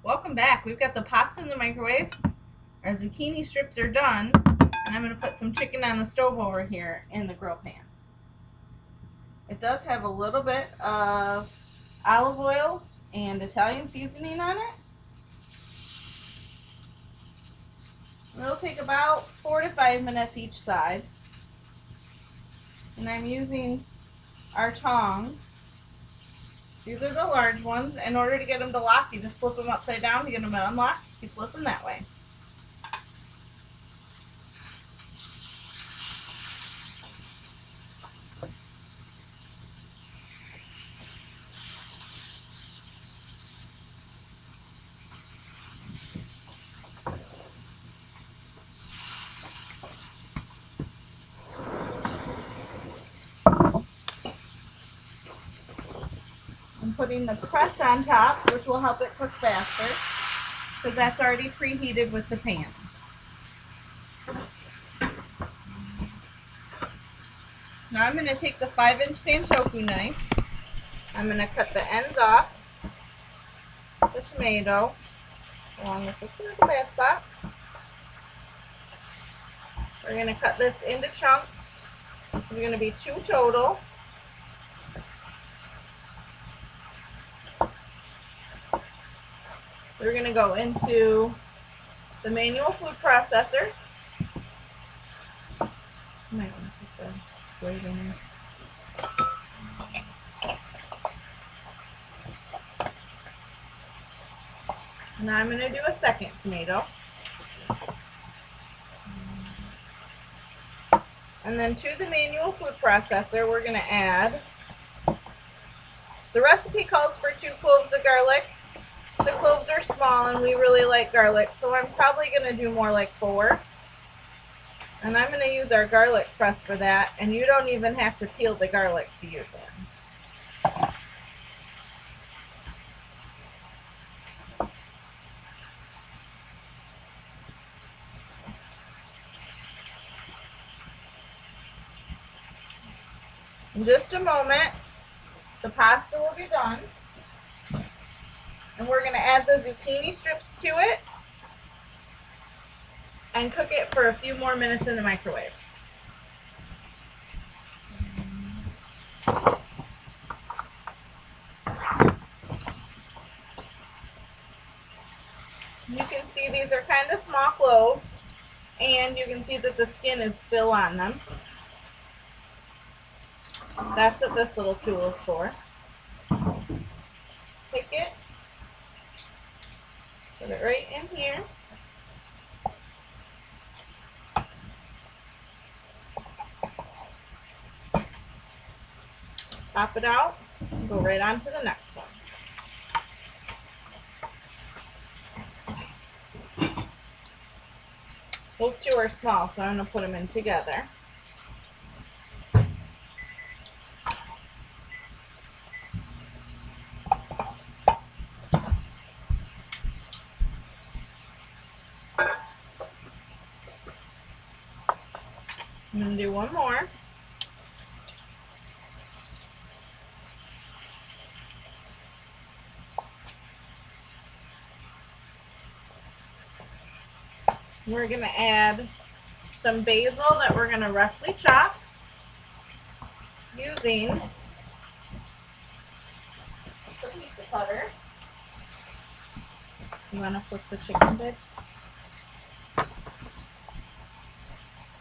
Welcome back. We've got the pasta in the microwave. Our zucchini strips are done. And I'm going to put some chicken on the stove over here in the grill pan. It does have a little bit of olive oil and Italian seasoning on it. It'll take about 4 to 5 minutes each side. And I'm using our tongs. These are the large ones. In order to get them to lock, you just flip them upside down to get them to unlock. You flip them that way. I'm putting the press on top, which will help it cook faster, because that's already preheated with the pan. Now I'm going to take the 5-inch Santoku knife. I'm going to cut the ends off the tomato along with this little bad spot. We're going to cut this into chunks. There's going to be 2 total. We're going to go into the manual food processor. I might want to put the blade in there. Now I'm going to do a second tomato. And then to the manual food processor, we're going to add, the recipe calls for 2 cloves of garlic. The cloves are small and we really like garlic, so I'm probably going to do more like 4. And I'm going to use our garlic press for that, and you don't even have to peel the garlic to use it. In just a moment, the pasta will be done. And we're going to add the zucchini strips to it and cook it for a few more minutes in the microwave. You can see these are kind of small cloves, and you can see that the skin is still on them. That's what this little tool is for. Take it, put it right in here. Pop it out and go right on to the next one. Those 2 are small, so I'm going to put them in together. I'm going to do one more. We're going to add some basil that we're going to roughly chop using a pizza cutter. You want to flip the chicken bit?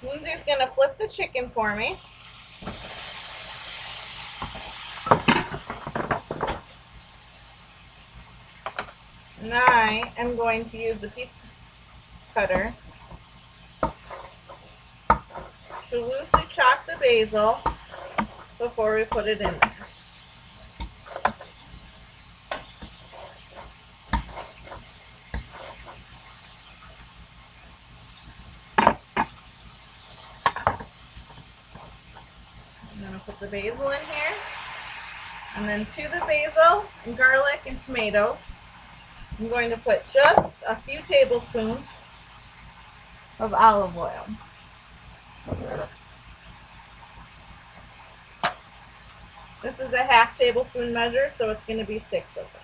Lindsay's going to flip the chicken for me. And I am going to use the pizza cutter to loosely chop the basil before we put it in there. I'm going to put the basil in here, and then to the basil and garlic and tomatoes, I'm going to put just a few tablespoons of olive oil. This is a 1/2 tablespoon measure, so it's going to be 6 of them.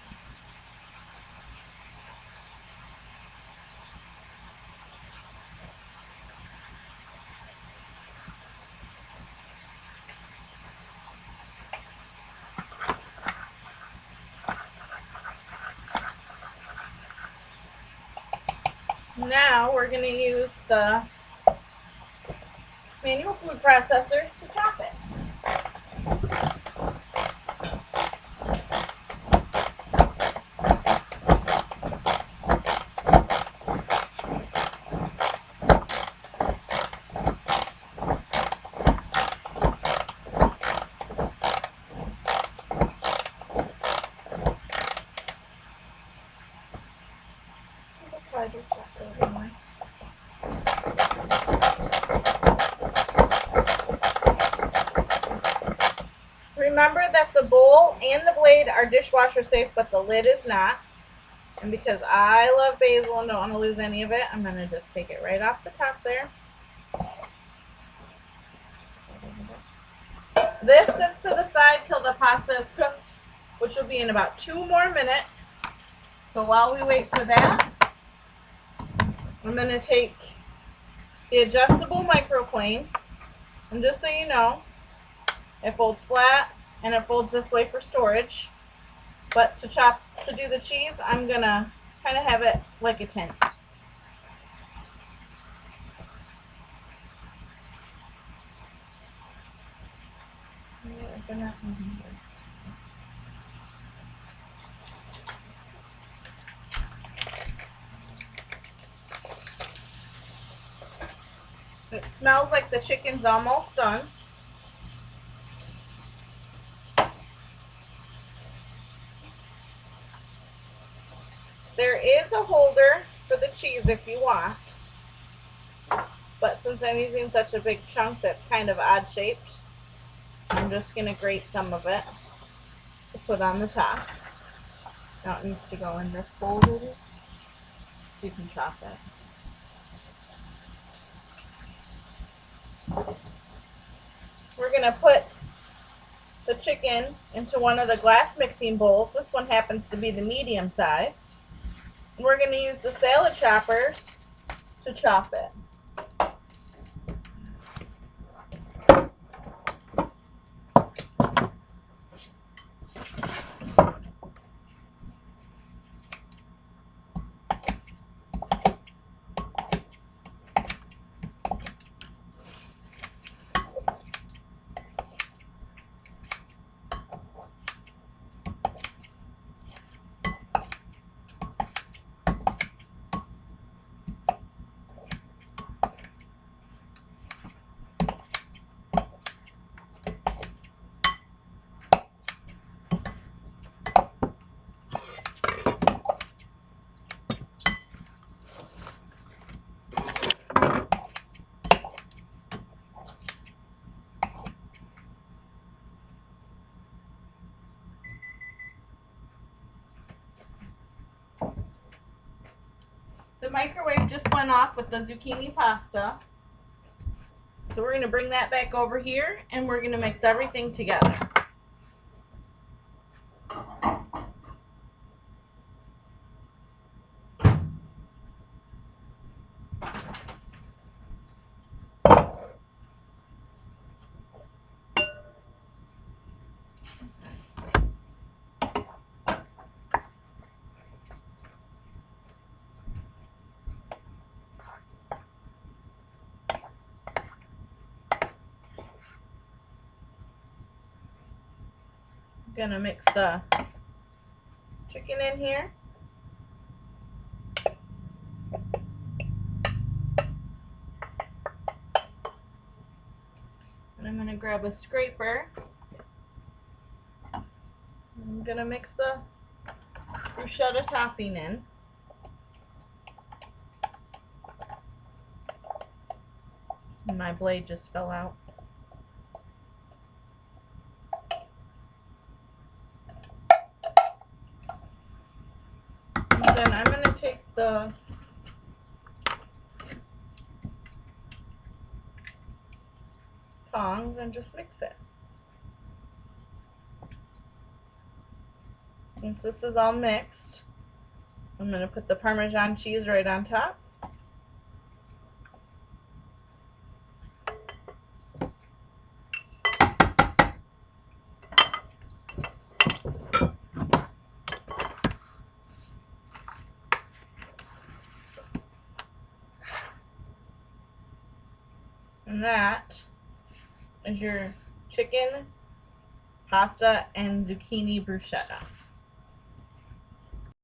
Now we're going to use the manual food processor to chop it. Remember that the bowl and the blade are dishwasher safe, but the lid is not. And because I love basil and don't want to lose any of it, I'm going to just take it right off the top there. This sits to the side till the pasta is cooked, which will be in about 2 more minutes. So while we wait for that, I'm going to take the adjustable microplane, and just so you know, it folds flat and it folds this way for storage. But to do the cheese, I'm going to kind of have it like a tent. It smells like the chicken's almost done. There is a holder for the cheese if you want, but since I'm using such a big chunk that's kind of odd shaped, I'm just going to grate some of it to put on the top. Now it needs to go in this bowl, so you can chop it. We're going to put the chicken into one of the glass mixing bowls. This one happens to be the medium sized. And we're going to use the salad choppers to chop it. The microwave just went off with the zucchini pasta. So we're going to bring that back over here and we're going to mix everything together. Gonna mix the chicken in here. And I'm gonna grab a scraper. I'm gonna mix the bruschetta topping in. And my blade just fell out. And then I'm going to take the tongs and just mix it. Once this is all mixed, I'm going to put the Parmesan cheese right on top. And that is your chicken, pasta, and zucchini bruschetta.